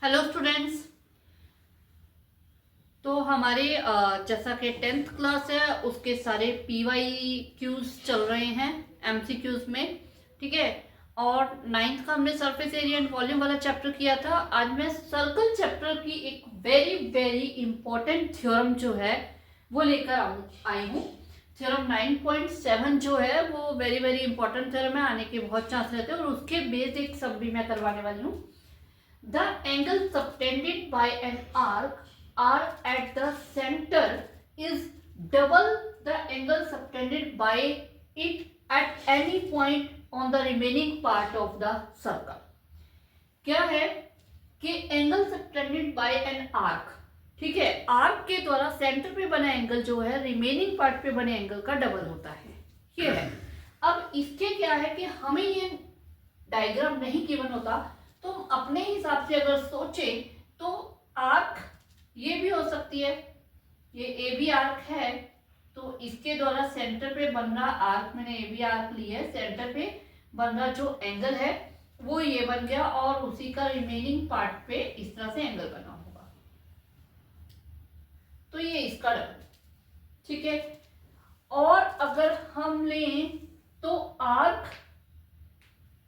Hello students. तो हमारे जैसा कि 10th क्लास है उसके सारे पीवाई क्यूज चल रहे हैं एमसीक्यूज में। ठीक है। और 9th का हमने सरफेस एरिया एंड वॉल्यूम वाला चैप्टर किया था। आज मैं सर्कल चैप्टर की एक वेरी वेरी इंपॉर्टेंट थ्योरम जो है वो लेकर आई हूँ। थ्योरम 9.7 जो है वो वेरी वेरी इंपॉर्टेंट थ्योरम है, आने के बहुत चांस रहते हैं और उसके बेस्ड एक सब भी मैं करवाने वाली हूँ। The angle subtended by an arc are at the center is double the angle subtended by it at any point on the remaining part of the circle. क्या है कि angle subtended bye an arc, ठीक है, arc के द्वारा centre पे बना angle जो है रिमेनिंग पार्ट पे बने एंगल का डबल होता है। ये है। अब इसके क्या है कि हमें ये डायग्राम नहीं गिवन होता तो हम अपने हिसाब से अगर सोचे तो आर्क ये भी हो सकती है, ये ए बी आर्क है तो इसके द्वारा सेंटर पे बन रहा आर्क, मैंने ए बी आर्क ली है, सेंटर पे बन रहा जो एंगल है वो ये बन गया और उसी का रिमेनिंग पार्ट पे इस तरह से एंगल बना होगा, तो ये इसका डबल। ठीक है। और अगर हम लें तो आर्क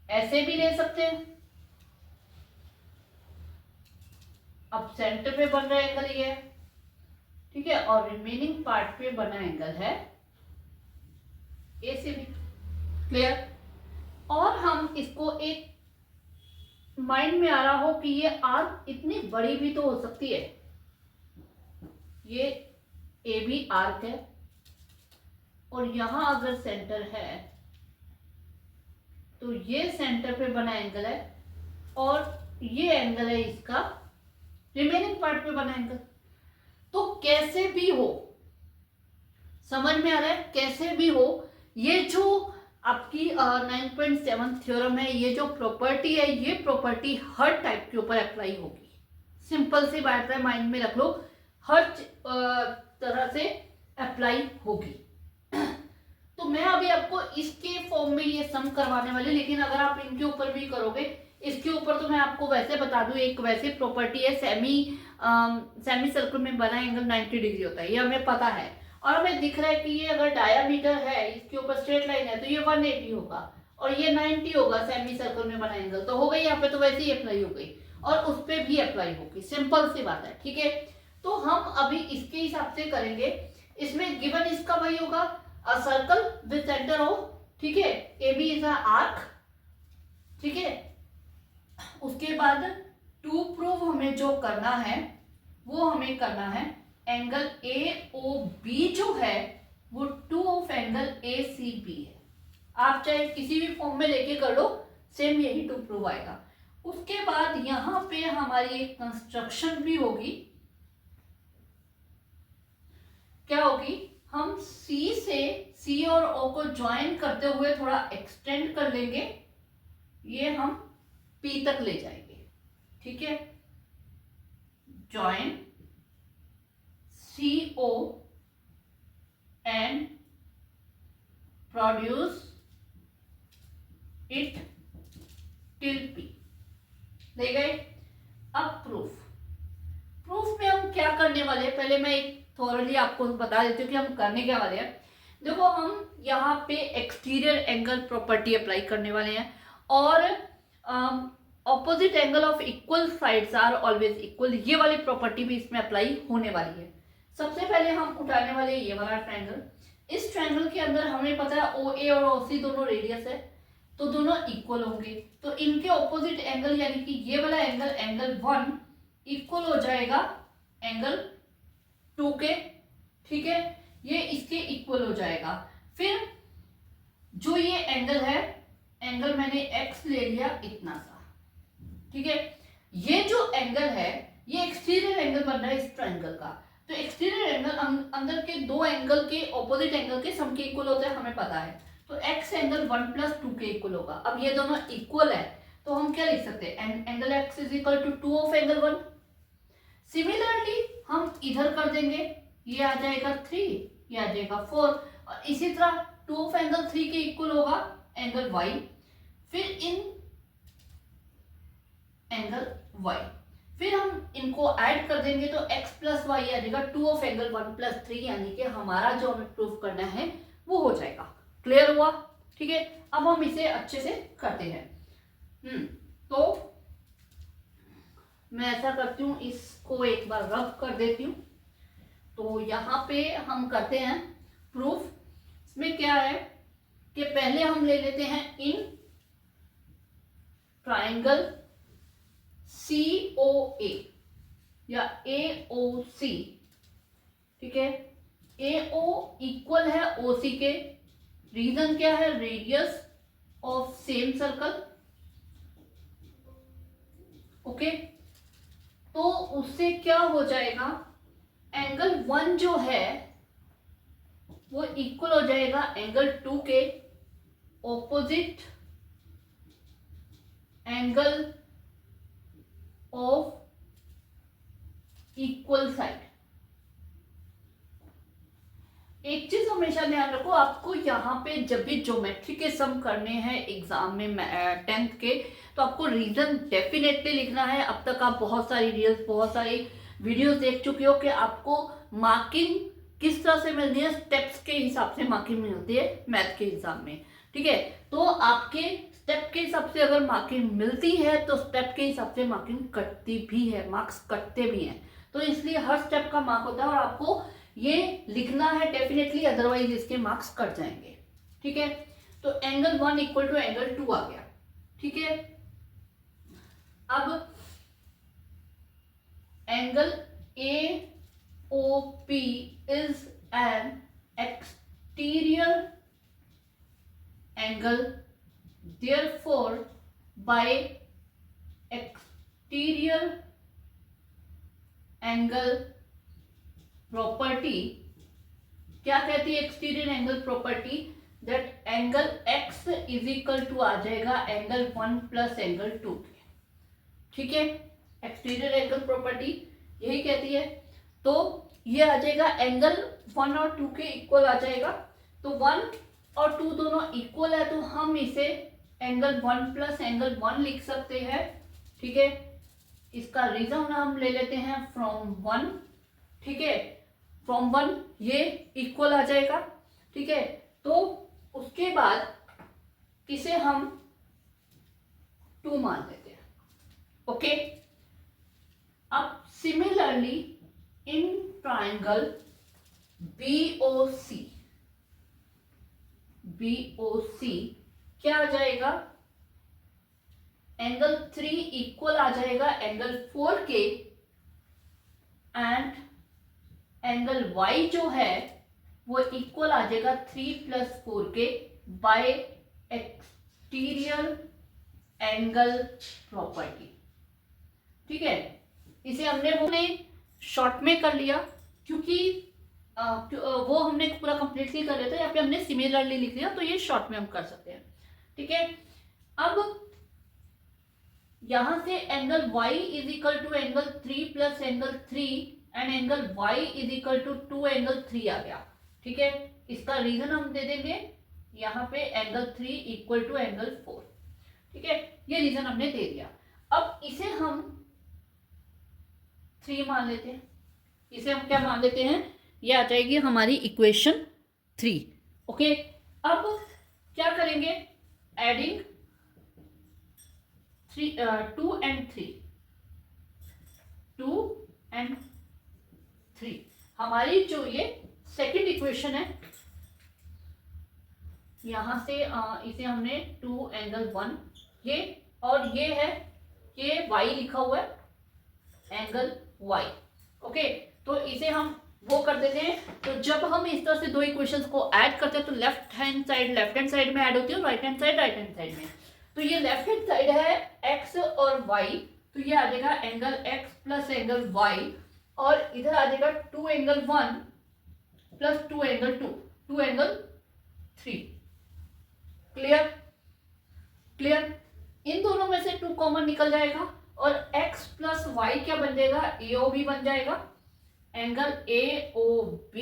ऐसे भी ले सकते हैं। अब सेंटर पे बन रहा एंगल ये है, ठीक है, और रिमेनिंग पार्ट पे बना एंगल है ए से भी। क्लियर। और हम इसको एक माइंड में आ रहा हो कि ये आर्क इतनी बड़ी भी तो हो सकती है। ये ए बी आर्क है और यहां अगर सेंटर है तो ये सेंटर पे बना एंगल है और ये एंगल है इसका रिमेनिंग पार्ट पे बना एंगल। तो कैसे भी हो, समझ में आ रहा है, कैसे भी हो ये जो आपकी 9.7 थ्योरम है, ये जो प्रॉपर्टी है, ये प्रॉपर्टी हर टाइप के ऊपर अप्लाई होगी। सिंपल सी बात है, माइंड में रख लो, हर तरह से अप्लाई होगी। तो मैं अभी आपको इसके फॉर्म में ये सम करवाने वाली, लेकिन अगर आप इनके ऊपर भी करोगे, इसके ऊपर तो मैं आपको वैसे बता दूं, एक वैसे प्रॉपर्टी है, सेमी सर्कल में बना एंगल 90 डिग्री होता है, ये हमें पता है। और हमें दिख रहा है कि ये अगर डायामीटर है, इसके ऊपर स्ट्रेट लाइन है, तो ये 180 होगा और ये 90 होगा सेमी सर्कल में बना एंगल, तो हो गई यहाँ पे, तो वैसे ही अप्लाई हो गई और उस पर भी अप्लाई होगी। सिंपल सी बात है। ठीक है। तो हम अभी इसके हिसाब से करेंगे। इसमें गिवन इसका वही होगा, a circle with centre O, ठीक है, A B is a arc. ठीक है। उसके बाद टू प्रूव हमें जो करना है वो हमें करना है एंगल ए ओ बी जो है वो two of angle A C B है। आप चाहे किसी भी फॉर्म में लेके कर लो, सेम यही टू प्रूव आएगा। उसके बाद यहां पे हमारी एक कंस्ट्रक्शन भी होगी। क्या होगी, हम सी से सी और ओ को ज्वाइन करते हुए थोड़ा एक्सटेंड कर लेंगे, ये हम पी तक ले जाएंगे। ठीक है। Join C O and produce it till P, ले गए। अब प्रूफ में हम क्या करने वाले हैं, पहले मैं एक थोरली आपको बता देती हूँ कि हम करने क्या वाले हैं। देखो, हम यहाँ पे एक्सटीरियर एंगल प्रॉपर्टी अप्लाई करने वाले हैं और opposite angle of equal sides are always equal, ये वाली प्रॉपर्टी भी इसमें अप्लाई होने वाली है। सबसे पहले हम उठाने वाले ये वाला ट्रायंगल। इस ट्रायंगल के अंदर हमें पता है ओ ए और ओ सी दोनों रेडियस है, तो दोनों इक्वल होंगे, तो इनके ऑपोजिट एंगल यानी कि ये वाला एंगल, एंगल 1 इक्वल हो जाएगा एंगल 2 के। ठीक है। ये इसके इक्वल हो जाएगा। फिर जो ये एंगल है, एंगल मैंने x ले लिया इतना सा। ठीक है। ये जो एंगल है ये एक्सटीरियर एंगल बन रहा है इस ट्रायंगल का, तो एक्सटीरियर एंगल अंदर के दो एंगल के ऑपोजिट एंगल के सम के इक्वल होता है, हमें पता है। तो x एंगल 1 + 2 के इक्वल होगा। अब ये दोनों इक्वल है तो हम क्या लिख सकते हैं, angle x = 2 of angle 1। Similarly हम इधर कर देंगे, ये आ जाएगा 3, ये आ जाएगा 4, और इसी तरह 2 ऑफ एंगल 3 के इक्वल होगा एंगल y। फिर इन एंगल y, फिर हम इनको ऐड कर देंगे तो x प्लस वाई आ जाएगा 2 ऑफ एंगल 1 प्लस 3, यानी कि हमारा जो हमें प्रूफ करना है वो हो जाएगा। क्लियर हुआ? ठीक है, अब हम इसे अच्छे से करते हैं। तो मैं ऐसा करती हूँ, इसको एक बार रब कर देती हूँ। तो यहाँ पे हम करते हैं प्रूफ। इसमें क्या है कि पहले हम ले लेते हैं इन ट्राइंगल COA या AOC, ठीक है, AO इक्वल है OC के। रीजन क्या है? Radius of same circle. Okay, तो उससे क्या हो जाएगा, एंगल 1 जो है वो इक्वल हो जाएगा एंगल 2 के opposite angle of equal side. एक चीज हमेशा ध्यान रखो, आपको यहाँ पे जब भी ज्योमेट्री के सम करने हैं एग्जाम में 10th के, तो आपको रीजन डेफिनेटली लिखना है। अब तक आप बहुत सारी रील्स, बहुत सारी वीडियोस देख चुके हो कि आपको मार्किंग किस तरह से मिलती है, स्टेप्स के हिसाब से मार्किंग मिलती है मैथ के एग्जाम में। ठीक है, तो आपके स्टेप के हिसाब से अगर मार्किंग मिलती है तो स्टेप के हिसाब से मार्किंग कटती भी है, मार्क्स कटते भी हैं। तो इसलिए हर स्टेप का मार्क होता है और आपको ये लिखना है डेफिनेटली, अदरवाइज इसके मार्क्स कट जाएंगे। ठीक है, तो एंगल 1 इक्वल टू एंगल 2 आ गया। ठीक है, अब angle AOP is an exterior angle, therefore by exterior angle property, क्या कहती है exterior angle property? That angle x is equal to आ जाएगा एंगल 1 प्लस एंगल 2 के। ठीक है, एक्सटीरियर एंगल प्रॉपर्टी यही कहती है। तो ये आ जाएगा एंगल 1 और 2 के इक्वल आ जाएगा। तो 1 और 2 दोनों इक्वल है, तो हम इसे एंगल 1 प्लस एंगल 1 लिख सकते हैं। ठीक है, इसका रीजन हम ले लेते हैं फ्रॉम 1। ठीक है, फ्रॉम 1 ये इक्वल आ जाएगा। ठीक है, तो उसके बाद इसे हम 2 मान लेते हैं। ओके, अब सिमिलरली इन ट्राइंगल BOC क्या आ जाएगा? एंगल 3 इक्वल आ जाएगा एंगल 4 के, एंड एंगल Y जो है वो इक्वल आ जाएगा 3 प्लस 4 के बाय एक्सटीरियर एंगल प्रॉपर्टी। ठीक है, इसे हमने शॉर्ट में कर लिया क्योंकि वो हमने पूरा कंप्लीटली कर लिया था। यहाँ पे हमने सिमिलरली लिख लिया, तो ये शॉर्ट में हम कर सकते हैं। ठीक है, अब यहां से angle Y is equal to angle 3 plus angle 3 and angle Y is equal to 2 angle 3 आ गया। ठीक है, इसका रीजन हम दे देंगे यहाँ पे एंगल 3 इक्वल टू एंगल 4। ठीक है, ये रीजन हमने दे दिया। अब इसे हम 3 मान लेते हैं। इसे हम क्या मान लेते हैं? ये आ जाएगी हमारी इक्वेशन 3। ओके, अब क्या करेंगे? एडिंग 2 and 3, 2 and 3 हमारी जो ये सेकंड इक्वेशन है, यहां से इसे हमने 2 एंगल 1 ये, और ये है ये y लिखा हुआ है एंगल y। ओके, तो इसे हम वो कर देते हैं। तो जब हम इस तरह से दो इक्वेशंस को ऐड करते हैं तो लेफ्ट हैंड साइड में ऐड होती है और राइट हैंड साइड में। तो ये लेफ्ट हैंड साइड है x और y, तो ये आ जाएगा angle x plus angle y, और इधर आ जाएगा 2 angle 1 plus 2 angle 2, 2 angle 3। Clear? इन दोनों में से 2 कॉमन निकल जाएगा और x प्लस वाई क्या बन जाएगा? AOB बन जाएगा। एंगल AOB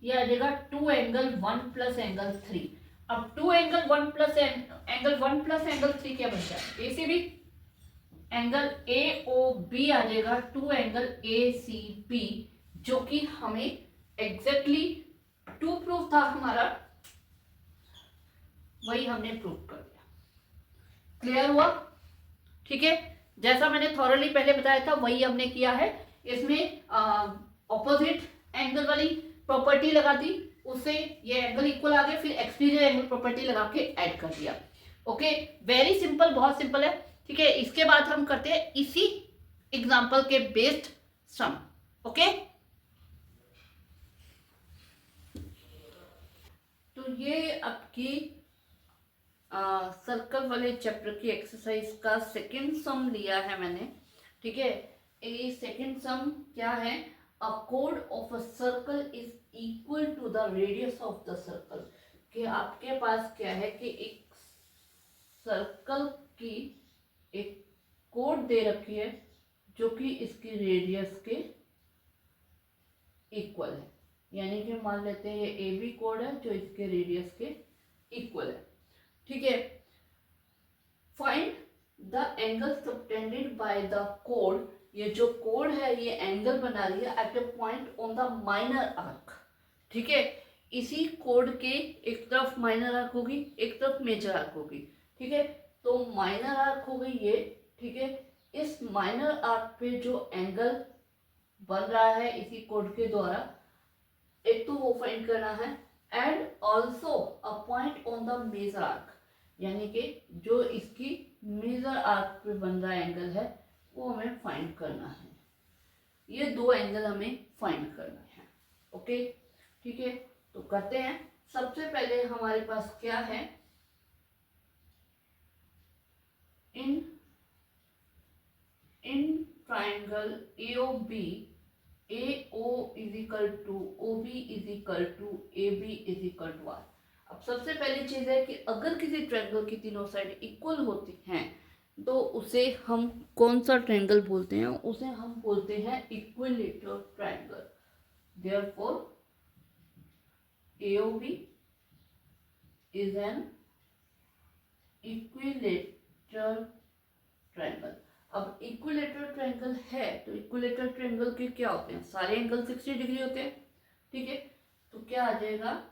ये आ जाएगा 2 एंगल 1 प्लस एंगल 3। अब 2 एंगल 1 प्लस एंगल 3 क्या बन जाएगा? ACB। Angle A O B आ जाएगा two angle A C B, जो कि हमें एग्जैक्टली टू प्रूफ था हमारा, वही हमने प्रूव कर दिया। क्लियर हुआ? ठीक है, जैसा मैंने थॉरली पहले बताया था वही हमने किया है। इसमें ऑपोजिट एंगल वाली प्रॉपर्टी लगा दी, उससे ये एंगल इक्वल आ गया, फिर एक्सटीरियर एंगल प्रॉपर्टी लगा के ऐड कर दिया। ओके, वेरी सिंपल, बहुत सिंपल है। ठीक है, इसके बाद हम करते हैं इसी एग्जांपल के बेस्ड सम। ओके, तो ये आपकी सर्कल वाले चैप्टर की एक्सरसाइज का सेकंड सम लिया है मैंने। ठीक है, ये सेकंड सम क्या है? अ कोड of a circle is equal to the radius of the circle. कि आपके पास क्या है कि एक सर्कल की एक कोड दे रखी है जो कि इसकी रेडियस के इक्वल है, यानी कि मान लेते हैं ये ए बी कोड है जो इसके रेडियस के इक्वल है। ठीक है, find the angle subtended by the कोड। ये जो कोड है ये एंगल बना रही है at a point on the minor arc. ठीक है, इसी कोड के एक तरफ माइनर आर्क होगी, एक तरफ मेजर आर्क होगी। ठीक है, तो माइनर आर्क हो गई ये। ठीक है, इस माइनर आर्क पे जो एंगल बन रहा है इसी कोड के द्वारा, एक तो वो फाइंड करना है, and also a point on the major arc, यानी कि जो इसकी मेजर आर्क पे बन रहा एंगल है वो हमें फाइंड करना है। ये दो एंगल हमें फाइंड करना है। ओके, ठीक है, तो करते हैं। सबसे पहले हमारे पास क्या है? In triangle AOB, AO is equal to OB is equal to AB is equal to R। अब सबसे पहली चीज है कि अगर किसी ट्रायंगल की तीनों साइड इक्वल होती हैं तो उसे हम कौन सा ट्रायंगल बोलते हैं? उसे हम बोलते हैं equilateral triangle. Therefore AOB is an equilateral triangle. अब इक्विलेटरल ट्रायंगल है तो इक्विलेटरल ट्रायंगल के क्या होते हैं? सारे एंगल 60 डिग्री होते हैं। ठीक है, तो क्या आ जाएगा?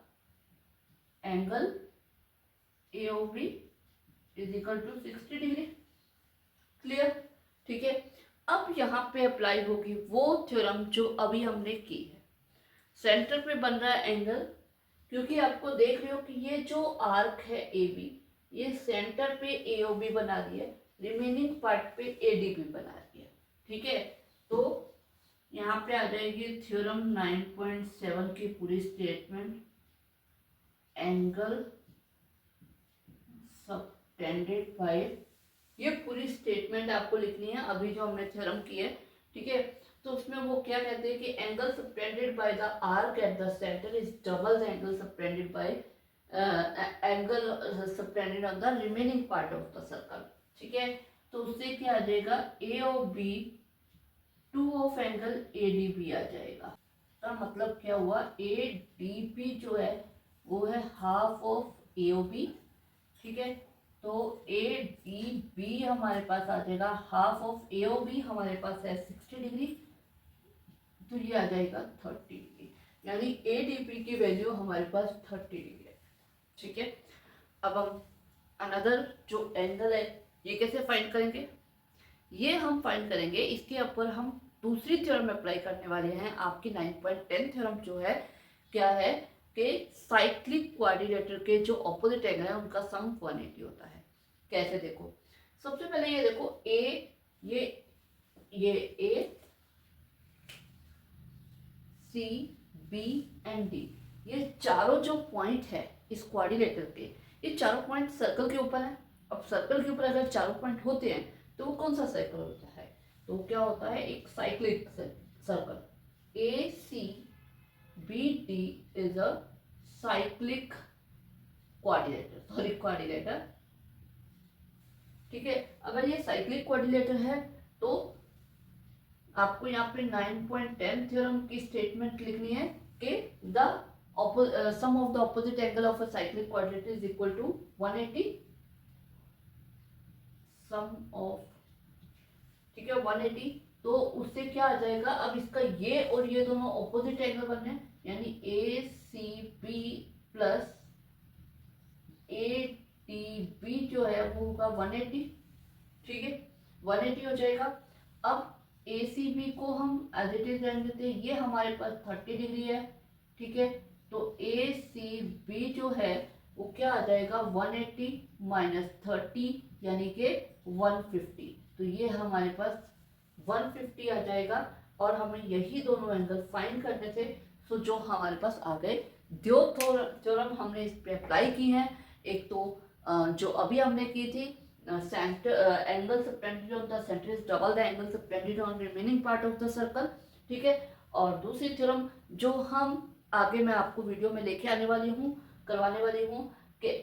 Angle AOB is equal to 60 degree. Clear? ठीक है, अब यहाँ पे अप्लाई होगी वो थ्योरम जो अभी हमने की है। सेंटर पे बन रहा है एंगल, क्योंकि आपको देख रहे हो कि ये जो आर्क है AB, ये सेंटर पे AOB बना रही है, रिमेनिंग पार्ट पे ADB बना रही है। ठीक है, तो यहाँ पे आ जाएगी थ्योरम 9.7 की पूरी स्टेटमेंट। एंगल सबटेंडेड बाय, ये पूरी स्टेटमेंट आपको लिखनी है अभी जो हमने थ्योरम की है। ठीक है, तो उसमें वो क्या कहते हैं कि angle subtended by the arc at the centre is double the angle subtended bye angle subtended on the remaining part of the circle. ठीक है, तो उससे क्या आ जाएगा? AOB 2 ऑफ एंगल ADB आ जाएगा। तो मतलब क्या हुआ? ADB जो है वो है हाफ ऑफ AOB। ठीक है, तो ADB हमारे पास आ जाएगा हाफ ऑफ AOB, हमारे पास है 60 डिग्री, तो ये आ जाएगा 30 डिग्री, यानी ADB की वैल्यू हमारे पास 30 डिग्री है। ठीक है, अब हम अनदर जो एंगल है ये कैसे फाइंड करेंगे? ये हम फाइंड करेंगे, इसके ऊपर हम दूसरी थ्योरम अप्लाई करने वाले हैं। आपकी 9.10 थ्योरम जो है क्या है कि साइक्लिक क्वाड्रिलेटर के जो ऑपोजिट एंगल है उनका सम 180 होता है। कैसे? देखो, सबसे पहले ये देखो ये A C B and D, ये चारों जो पॉइंट है इस क्वाड्रिलेटर के, ये चारों पॉइंट सर्कल के ऊपर है। अब सर्कल के ऊपर अगर चारों पॉइंट होते हैं तो वो कौन सा सर्कल होता है? तो क्या होता है? एक cyclic circle. ACBD is a cyclic quadrilateral. ठीक है, अगर ये साइक्लिक क्वाड्रिलेटर है तो आपको यहाँ पे 9.10 थ्योरम की स्टेटमेंट लिखनी है कि the sum of the opposite angle of a cyclic quadrilateral is equal to 180। Sum of 180, तो उससे क्या आ जाएगा, अब इसका ये और ये दोनों ऑपोजिट एंगल बन रहे हैं, यानी A C B plus A T B जो है वो होगा 180, ठीक है 180 हो जाएगा। अब ए सी बी को हम एज इट इज रहने देते हैं, ये हमारे पास 30 डिग्री है, ठीक है, तो ए सी बी जो है वो क्या आ जाएगा 180 माइनस 30 यानी कि 150, तो ये हमारे पास 150 आ जाएगा। और हमें यही दोनों एंगल फाइंड करने थे, सो जो हमारे पास आ गए। दो थ्योरम हमने इस पे अप्लाई की हैं, एक तो जो अभी हमने की थी angle subtended on the centre is double the angle subtended on remaining part of the circle, ठीक है। और दूसरी थ्योरम जो हम आगे मैं आपको वीडियो में लेके आने वाली हूँ, करवाने वाली हूँ कि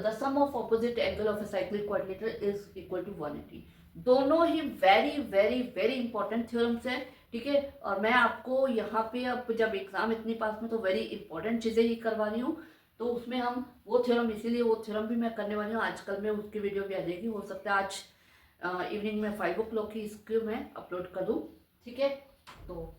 the sum of opposite angle of a cyclic quadrilateral is equal to 180। दोनों ही very very very important theorems हैं, ठीक है। और मैं आपको यहाँ पे अब जब एग्जाम इतनी पास में तो वेरी इंपॉर्टेंट चीज़ें ही करवा रही हूँ, तो उसमें हम वो थ्योरम, इसीलिए वो थ्योरम भी मैं करने वाली हूँ। आजकल में उसकी वीडियो भी आ जाएगी, हो सकता है आज इवनिंग में 5 o'clock ही इसको मैं अपलोड कर दूँ, ठीक है। तो